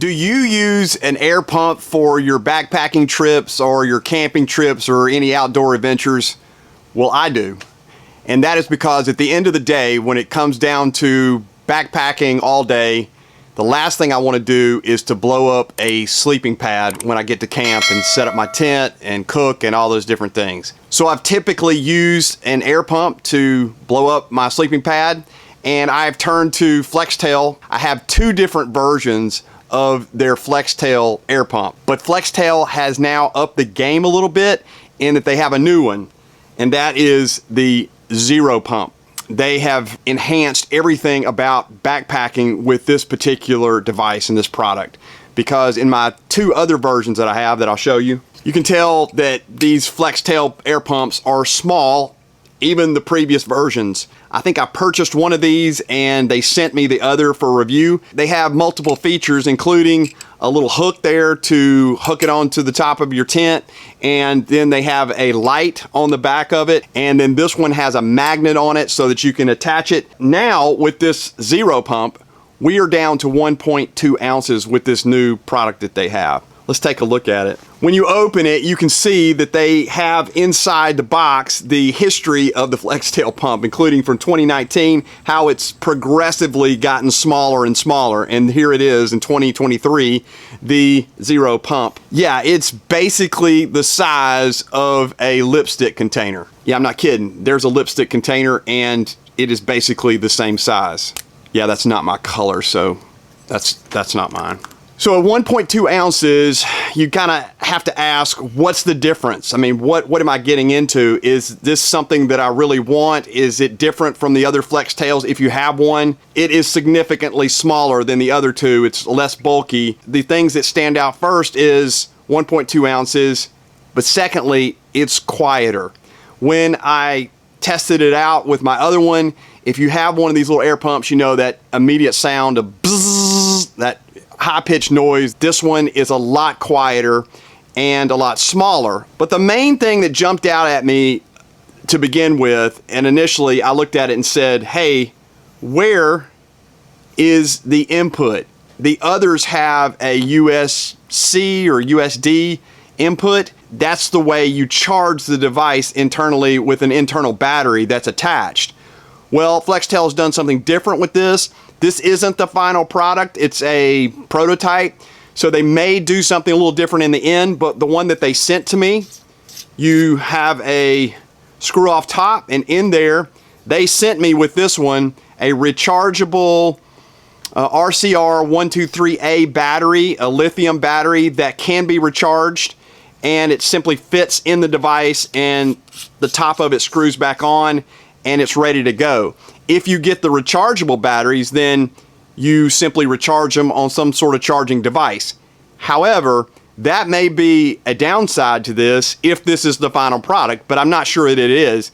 Do you use an air pump for your backpacking trips or your camping trips or any outdoor adventures? Well, I do. And that is because at the end of the day, when it comes down to backpacking all day, the last thing I want to do is to blow up a sleeping pad when I get to camp and set up my tent and cook and all those different things. So I've typically used an air pump to blow up my sleeping pad, and I've turned to Flextail. I have two different versions of their Flextail air pump, but Flextail has now upped the game a little bit in that they have a new one, and that is the Zero pump. They have enhanced everything about backpacking with this particular device and this product, because in my two other versions that I have that I'll show you, you can tell that these Flextail air pumps are small. Even the previous versions, I think I purchased one of these and they sent me the other for review. They have multiple features, including a little hook there to hook it onto the top of your tent, and then they have a light on the back of it, and then this one has a magnet on it so that you can attach it. Now with this Zero pump, we are down to 1.2 ounces with this new product that they have. Let's take a look at it. When you open it, you can see that they have inside the box the history of the Flextail pump, including from 2019, how it's progressively gotten smaller and smaller. And here it is in 2023, the Zero pump. Yeah, it's basically the size of a lipstick container. Yeah, I'm not kidding. There's a lipstick container and it is basically the same size. Yeah, that's not my color, so that's not mine. So at 1.2 ounces, you kind of have to ask, what's the difference? I mean, what am I getting into? Is this something that I really want? Is it different from the other Flextails? If you have one, it is significantly smaller than the other two. It's less bulky. The things that stand out first is 1.2 ounces, but secondly, it's quieter. When I tested it out with my other one, if you have one of these little air pumps, you know that immediate sound of bzzz, that high-pitched noise. This one is a lot quieter and a lot smaller. But the main thing that jumped out at me to begin with, and initially I looked at it and said, hey, where is the input? The others have a USB-C or USB input. That's the way you charge the device internally with an internal battery that's attached. Well, Flextail has done something different with this. This isn't the final product, it's a prototype, so they may do something a little different in the end, but the one that they sent to me, you have a screw off top, and in there, they sent me with this one a rechargeable RCR123A battery, a lithium battery that can be recharged, and it simply fits in the device and the top of it screws back on and it's ready to go. If you get the rechargeable batteries, then you simply recharge them on some sort of charging device. However, that may be a downside to this if this is the final product, but I'm not sure that it is.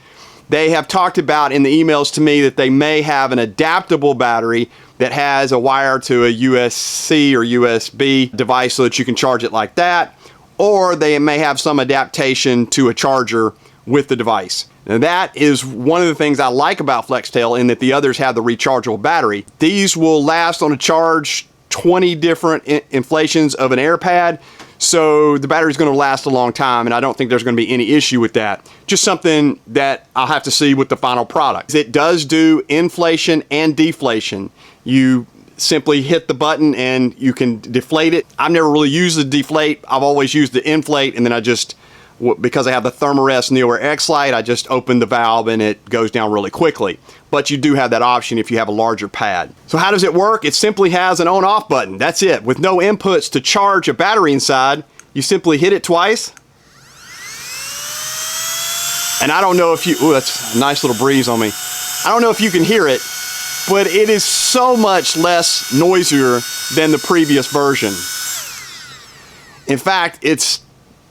They have talked about in the emails to me that they may have an adaptable battery that has a wire to a USB-C or USB device so that you can charge it like that, or they may have some adaptation to a charger with the device. Now that is one of the things I like about Flextail, in that the others have the rechargeable battery. These will last on a charge 20 different inflations of an air pad, so the battery is going to last a long time, and I don't think there's going to be any issue with that. Just something that I'll have to see with the final product. It does do inflation and deflation. You simply hit the button and you can deflate it. I've never really used the deflate. I've always used the inflate, and then I just, because I have the Thermarest Neo Air X Lite, I just open the valve and it goes down really quickly. But you do have that option if you have a larger pad. So how does it work? It simply has an on-off button. That's it. With no inputs to charge a battery inside, you simply hit it twice. And I don't know if you, ooh, that's a nice little breeze on me. I don't know if you can hear it, but it is so much less noisier than the previous version. In fact, it's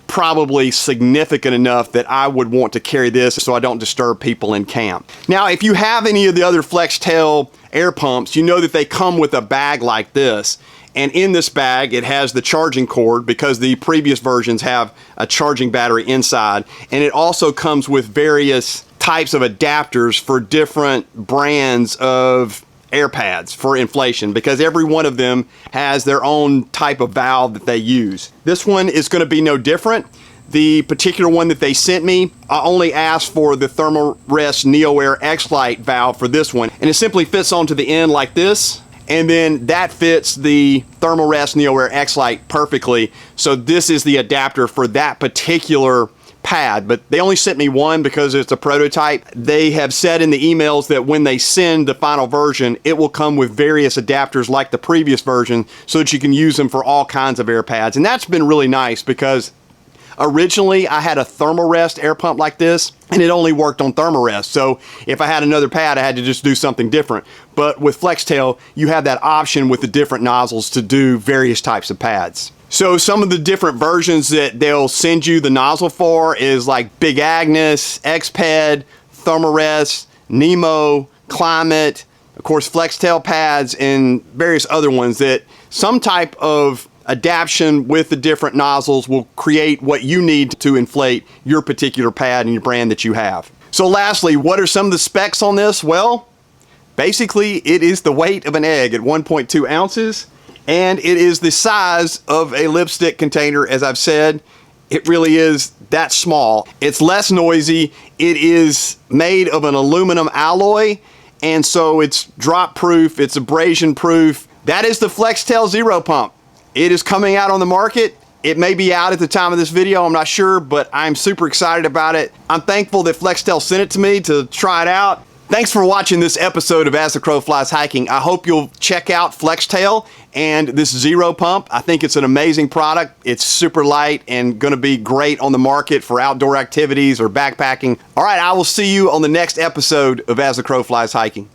probably significant enough that I would want to carry this so I don't disturb people in camp. Now, if you have any of the other Flextail air pumps, you know that they come with a bag like this. And in this bag, it has the charging cord, because the previous versions have a charging battery inside. And it also comes with various types of adapters for different brands of air pads for inflation, because every one of them has their own type of valve that they use. This one is going to be no different. The particular one that they sent me, I only asked for the Thermarest NeoAir X-Lite valve for this one, and it simply fits onto the end like this, and then that fits the Thermarest NeoAir X-Lite perfectly. So this is the adapter for that particular pad, but they only sent me one because it's a prototype. They have said in the emails that when they send the final version, it will come with various adapters like the previous version so that you can use them for all kinds of air pads. And that's been really nice, because originally I had a Thermarest air pump like this and it only worked on Thermarest. So if I had another pad, I had to just do something different. But with Flextail, you have that option with the different nozzles to do various types of pads. So some of the different versions that they'll send you the nozzle for is like Big Agnes, Xped, Thermarest, Nemo, Climate, of course Flextail pads, and various other ones that some type of adaptation with the different nozzles will create what you need to inflate your particular pad and your brand that you have. So lastly, what are some of the specs on this? Well, basically it is the weight of an egg at 1.2 ounces. And it is the size of a lipstick container. As I've said, it really is that small. It's less noisy. It is made of an aluminum alloy, and so it's drop proof, it's abrasion proof. That is the Flextail Zero Pump. It is coming out on the market. It may be out at the time of this video, I'm not sure, but I'm super excited about it. I'm thankful that Flextail sent it to me to try it out. Thanks for watching this episode of As the Crow Flies Hiking. I hope you'll check out Flextail and this Zero Pump. I think it's an amazing product. It's super light and going to be great on the market for outdoor activities or backpacking. All right, I will see you on the next episode of As the Crow Flies Hiking.